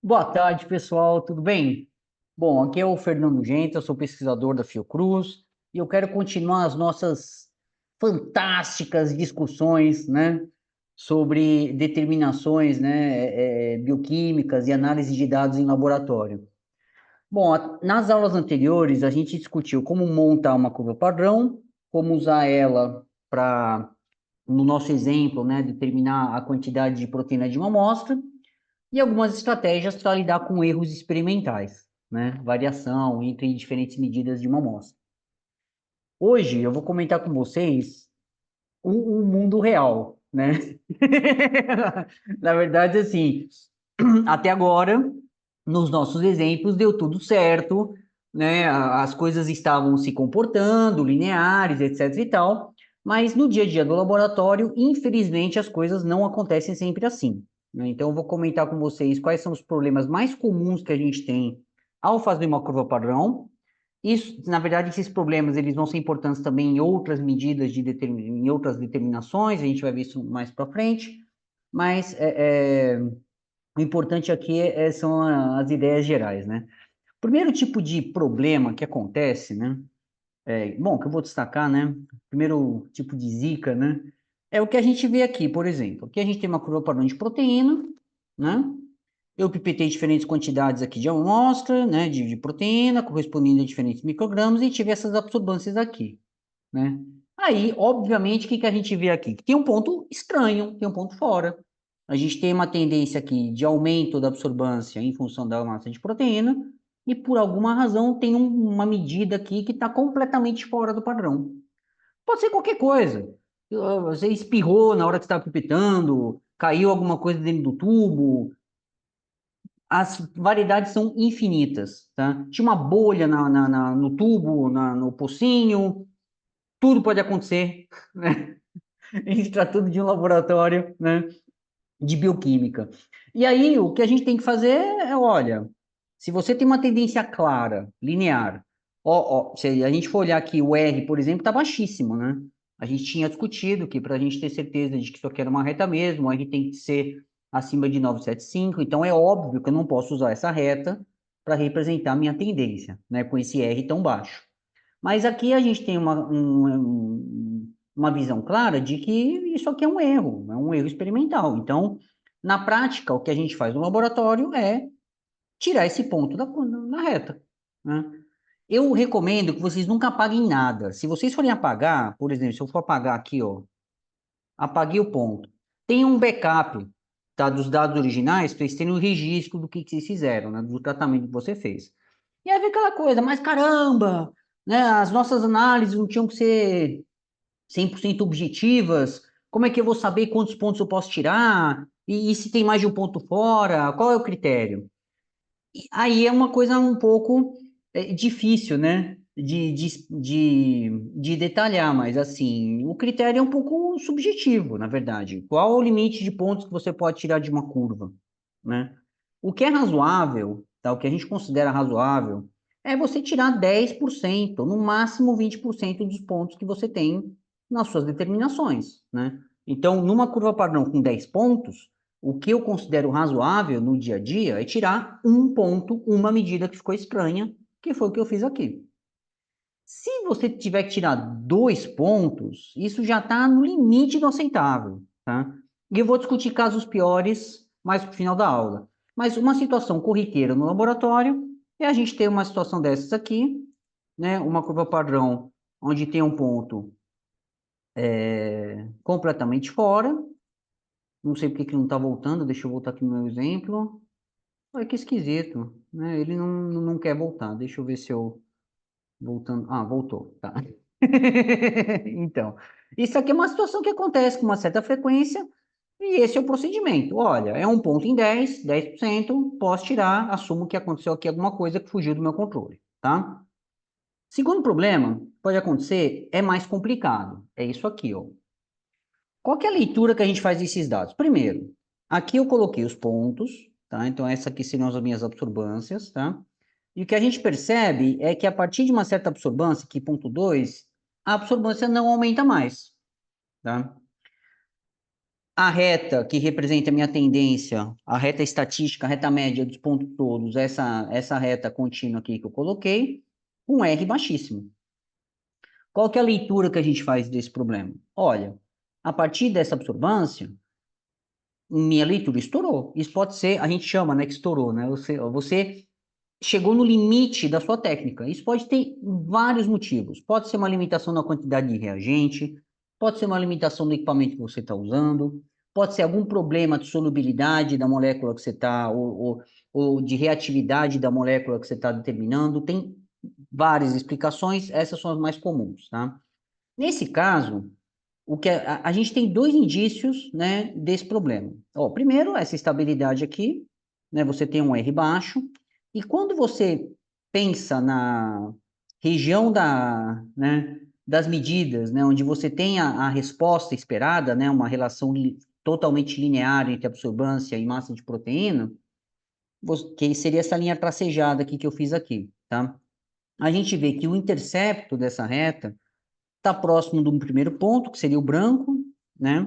Boa tarde, pessoal, tudo bem? Bom, aqui é o Fernando Genta, eu sou pesquisador da Fiocruz e eu quero continuar as nossas fantásticas discussões, né, sobre determinações, né, bioquímicas e análise de dados em laboratório. Bom, nas aulas anteriores a gente discutiu como montar uma curva padrão, como usar ela para, no nosso exemplo, né, determinar a quantidade de proteína de uma amostra e algumas estratégias para lidar com erros experimentais, né? Variação entre diferentes medidas de uma amostra. Hoje eu vou comentar com vocês o mundo real, né? Na verdade, assim, até agora, nos nossos exemplos, deu tudo certo, né? As coisas estavam se comportando, lineares, etc e tal, mas no dia a dia do laboratório, infelizmente, as coisas não acontecem sempre assim, né? Então, eu vou comentar com vocês quais são os problemas mais comuns que a gente tem ao fazer uma curva padrão. Isso, na verdade, esses problemas eles vão ser importantes também em outras medidas em outras determinações, a gente vai ver isso mais para frente, mas o importante aqui são as ideias gerais, né? O primeiro tipo de problema que acontece, né? Bom, que eu vou destacar, né? Primeiro tipo de zika, né? É o que a gente vê aqui, por exemplo. Aqui a gente tem uma curva padrão de proteína, né? Eu pipetei diferentes quantidades aqui de amostra, né? De proteína, correspondendo a diferentes microgramas, e tive essas absorbâncias aqui, né? Aí, obviamente, o que que a gente vê aqui? Que tem um ponto estranho, tem um ponto fora. A gente tem uma tendência aqui de aumento da absorbância em função da massa de proteína, e por alguma razão tem uma medida aqui que está completamente fora do padrão. Pode ser qualquer coisa. Você espirrou na hora que estava pipetando, caiu alguma coisa dentro do tubo. As variedades são infinitas, tá? Tinha uma bolha no tubo, no pocinho, tudo pode acontecer, né? A gente está tudo de um laboratório, né, de bioquímica. E aí, o que a gente tem que fazer olha, se você tem uma tendência clara, linear, se a gente for olhar aqui, o R, por exemplo, está baixíssimo, né? A gente tinha discutido que para a gente ter certeza de que isso aqui era uma reta mesmo, o R tem que ser acima de 975, então é óbvio que eu não posso usar essa reta para representar a minha tendência, né, com esse R tão baixo. Mas aqui a gente tem uma visão clara de que isso aqui é um erro experimental. Então, na prática, o que a gente faz no laboratório é tirar esse ponto da reta, né? Eu recomendo que vocês nunca apaguem nada. Se vocês forem apagar, por exemplo, se eu for apagar aqui, ó, apaguei o ponto. Tem um backup, tá, dos dados originais, para vocês terem um registro do que vocês fizeram, né, do tratamento que você fez. E aí vem aquela coisa, mas caramba, né, as nossas análises não tinham que ser 100% objetivas. Como é que eu vou saber quantos pontos eu posso tirar? E se tem mais de um ponto fora? Qual é o critério? Aí é uma coisa um pouco difícil, né? De detalhar, mas assim, o critério é um pouco subjetivo, na verdade. Qual o limite de pontos que você pode tirar de uma curva, né? O que é razoável, tá? O que a gente considera razoável é você tirar 10%, no máximo 20% dos pontos que você tem nas suas determinações, né? Então, numa curva padrão com 10 pontos, o que eu considero razoável no dia a dia é tirar um ponto, uma medida que ficou estranha, que foi o que eu fiz aqui. Se você tiver que tirar 2 pontos, isso já está no limite do aceitável, tá? E eu vou discutir casos piores mais para o final da aula. Mas uma situação corriqueira no laboratório é a gente ter uma situação dessas aqui, né? Uma curva padrão onde tem um ponto completamente fora. Não sei por que não está voltando, deixa eu voltar aqui no meu exemplo. Olha que esquisito, né? Ele não quer voltar. Deixa eu ver se eu voltando. Ah, voltou. Tá. Então, isso aqui é uma situação que acontece com uma certa frequência e esse é o procedimento. Olha, é um ponto em 10%, posso tirar, assumo que aconteceu aqui alguma coisa que fugiu do meu controle, tá? Segundo problema, pode acontecer, é mais complicado. É isso aqui, ó. Qual que é a leitura que a gente faz desses dados? Primeiro, aqui eu coloquei os pontos, tá? Então, essa aqui seriam as minhas absorbâncias, tá? E o que a gente percebe é que a partir de uma certa absorbância, aqui ponto 2, a absorbância não aumenta mais, tá? A reta que representa a minha tendência, a reta estatística, a reta média dos pontos todos, essa reta contínua aqui que eu coloquei, um R baixíssimo. Qual que é a leitura que a gente faz desse problema? Olha, a partir dessa absorbância, minha leitura estourou. Isso pode ser, a gente chama, né, que estourou, né? Você chegou no limite da sua técnica. Isso pode ter vários motivos. Pode ser uma limitação na quantidade de reagente, pode ser uma limitação do equipamento que você está usando, pode ser algum problema de solubilidade da molécula que você está, ou de reatividade da molécula que você está determinando. Tem várias explicações, essas são as mais comuns, tá? Nesse caso, a gente tem dois indícios, né, desse problema. Ó, primeiro, essa estabilidade aqui, né, você tem um R baixo, e quando você pensa na região né, das medidas, né, onde você tem a resposta esperada, né, uma relação totalmente linear entre absorbância e massa de proteína, que seria essa linha tracejada aqui que eu fiz aqui, tá? A gente vê que o intercepto dessa reta está próximo do primeiro ponto, que seria o branco, né?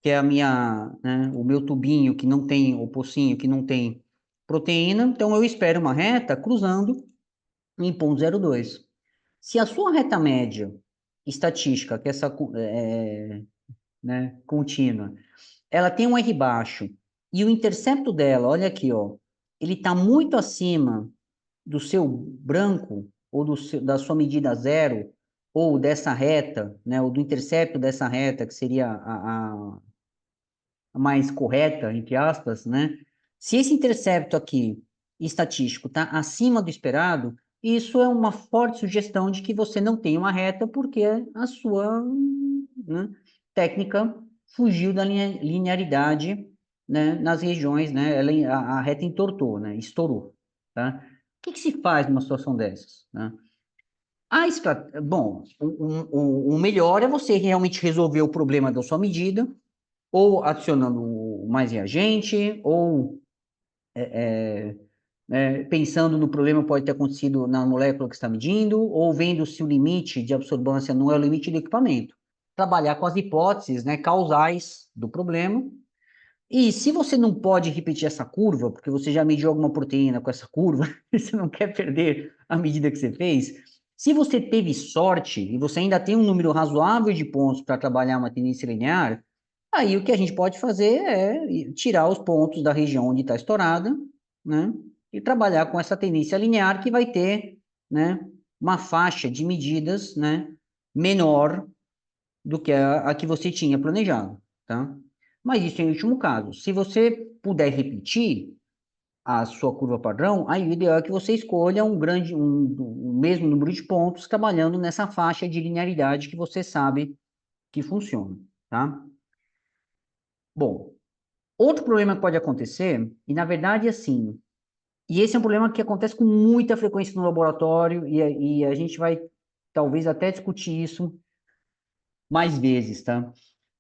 Que é né, o meu tubinho que não tem, o pocinho que não tem proteína. Então, eu espero uma reta cruzando em 0,02. Se a sua reta média estatística, que é essa né, contínua, ela tem um R baixo e o intercepto dela, olha aqui, ó, ele está muito acima do seu branco ou da sua medida zero ou dessa reta, né, ou do intercepto dessa reta, que seria a mais correta, entre aspas, né? Se esse intercepto aqui estatístico está acima do esperado, isso é uma forte sugestão de que você não tem uma reta porque a sua, né, técnica fugiu da linearidade, né, nas regiões, né? A reta entortou, né? Estourou, tá? O que se faz numa situação dessas, né? Bom, o melhor é você realmente resolver o problema da sua medida, ou adicionando mais reagente, ou pensando no problema pode ter acontecido na molécula que está medindo, ou vendo se o limite de absorbância não é o limite do equipamento. Trabalhar com as hipóteses, né, causais do problema. E se você não pode repetir essa curva, porque você já mediu alguma proteína com essa curva, e você não quer perder a medida que você fez, se você teve sorte e você ainda tem um número razoável de pontos para trabalhar uma tendência linear, aí o que a gente pode fazer é tirar os pontos da região onde está estourada, né? E trabalhar com essa tendência linear que vai ter, né, uma faixa de medidas, né, menor do que a que você tinha planejado, tá? Mas isso em último caso. Se você puder repetir a sua curva padrão, aí o ideal é que você escolha um mesmo número de pontos trabalhando nessa faixa de linearidade que você sabe que funciona, tá? Bom, outro problema que pode acontecer, e na verdade assim, e esse é um problema que acontece com muita frequência no laboratório, e a gente vai talvez até discutir isso mais vezes, tá?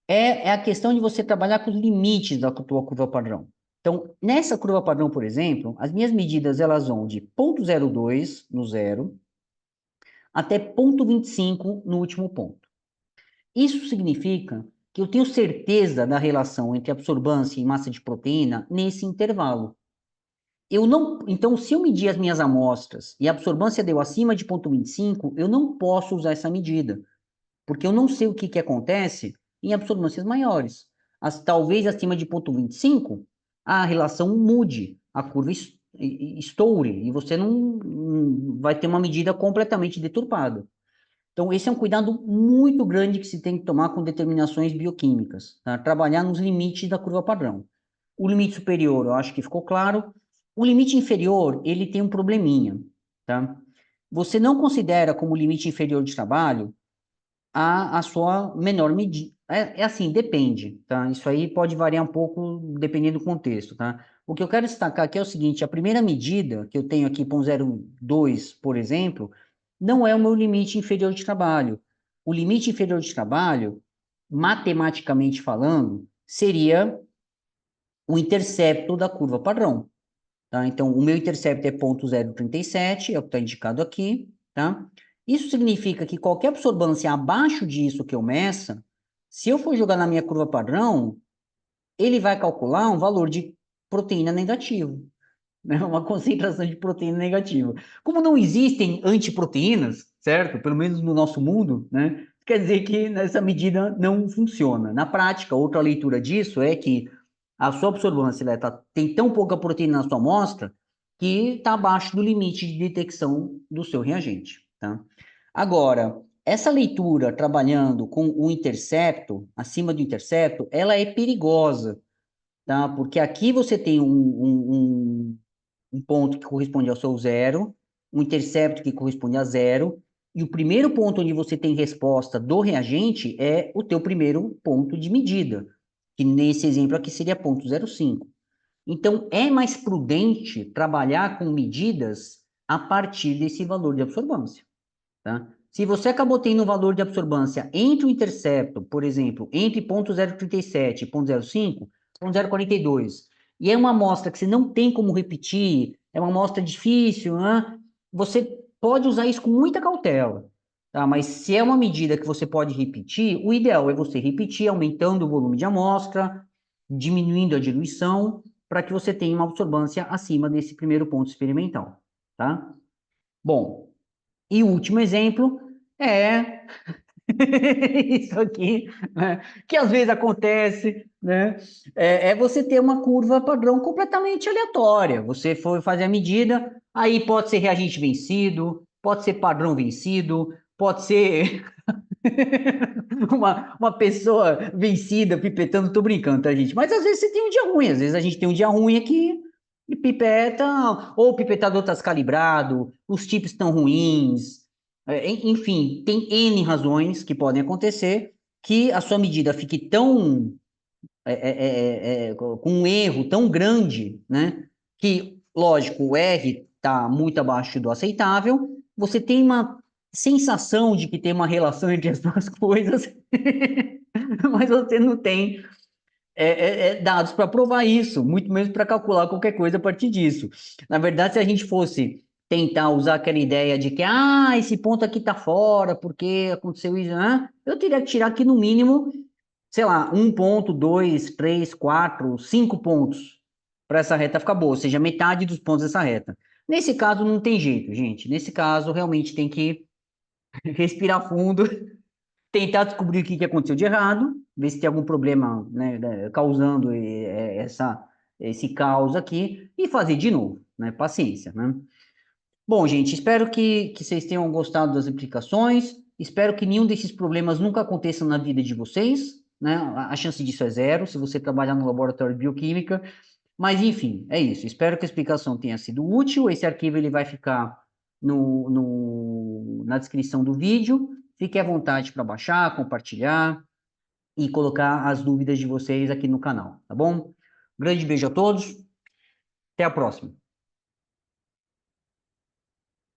É a questão de você trabalhar com os limites da tua curva padrão. Então, nessa curva padrão, por exemplo, as minhas medidas elas vão de 0,02 no zero até 0,25 no último ponto. Isso significa que eu tenho certeza da relação entre absorbância e massa de proteína nesse intervalo. Eu não, então, se eu medir as minhas amostras e a absorbância deu acima de 0,25, eu não posso usar essa medida, porque eu não sei o que acontece em absorbâncias maiores. Talvez acima de 0,25, a relação mude, a curva estoure, e você não vai ter uma medida completamente deturpada. Então, esse é um cuidado muito grande que se tem que tomar com determinações bioquímicas, tá? Trabalhar nos limites da curva padrão. O limite superior, eu acho que ficou claro. O limite inferior, ele tem um probleminha, tá? Você não considera como limite inferior de trabalho a sua menor medida. É assim, depende, tá? Isso aí pode variar um pouco dependendo do contexto, tá? O que eu quero destacar aqui é o seguinte: a primeira medida que eu tenho aqui para um 0,2, por exemplo, não é o meu limite inferior de trabalho. O limite inferior de trabalho, matematicamente falando, seria o intercepto da curva padrão, tá? Então, o meu intercepto é 0,037, é o que está indicado aqui, tá? Isso significa que qualquer absorbância abaixo disso que eu meça, se eu for jogar na minha curva padrão, ele vai calcular um valor de proteína negativo, né? Uma concentração de proteína negativa. Como não existem antiproteínas, certo? Pelo menos no nosso mundo, né? Quer dizer que essa medida não funciona. Na prática, outra leitura disso é que a sua absorbância tem tão pouca proteína na sua amostra que está abaixo do limite de detecção do seu reagente, tá? Agora, essa leitura trabalhando com o intercepto, acima do intercepto, ela é perigosa, tá? Porque aqui você tem um ponto que corresponde ao seu zero, um intercepto que corresponde a zero, e o primeiro ponto onde você tem resposta do reagente é o teu primeiro ponto de medida, que nesse exemplo aqui seria 0,05. Então, é mais prudente trabalhar com medidas a partir desse valor de absorbância, tá? Se você acabou tendo um valor de absorbância entre o intercepto, por exemplo, entre 0,037 e 0,05, 0,42, e é uma amostra que você não tem como repetir, é uma amostra difícil, né? Você pode usar isso com muita cautela, tá? Mas se é uma medida que você pode repetir, o ideal é você repetir, aumentando o volume de amostra, diminuindo a diluição, para que você tenha uma absorbância acima desse primeiro ponto experimental, tá? Bom, e o último exemplo é isso aqui, né? Que às vezes acontece, né? É você ter uma curva padrão completamente aleatória. Você foi fazer a medida, aí pode ser reagente vencido, pode ser padrão vencido, pode ser uma pessoa vencida pipetando, tô brincando, tá, gente? Mas às vezes você tem um dia ruim, às vezes a gente tem um dia ruim aqui e pipeta, ou o pipetador tá descalibrado, os tipos estão ruins, enfim, tem N razões que podem acontecer que a sua medida fique tão, com um erro tão grande, né? Que, lógico, o R está muito abaixo do aceitável, você tem uma sensação de que tem uma relação entre as duas coisas, mas você não tem dados para provar isso, muito menos para calcular qualquer coisa a partir disso. Na verdade, se a gente fosse tentar usar aquela ideia de que, esse ponto aqui está fora, porque aconteceu isso, eu teria que tirar aqui no mínimo, sei lá, 1 ponto, 2, 3, 4, 5 pontos para essa reta ficar boa, ou seja, metade dos pontos dessa reta. Nesse caso, não tem jeito, gente. Nesse caso, realmente tem que respirar fundo, tentar descobrir o que aconteceu de errado, ver se tem algum problema, né, causando esse caos aqui e fazer de novo, né? Paciência, né? Bom, gente, espero que vocês tenham gostado das implicações, espero que nenhum desses problemas nunca aconteça na vida de vocês, né? A chance disso é zero se você trabalhar no laboratório de bioquímica, mas enfim, é isso. Espero que a explicação tenha sido útil. Esse arquivo ele vai ficar na descrição do vídeo. Fique à vontade para baixar, compartilhar e colocar as dúvidas de vocês aqui no canal, tá bom? Grande beijo a todos. Até a próxima.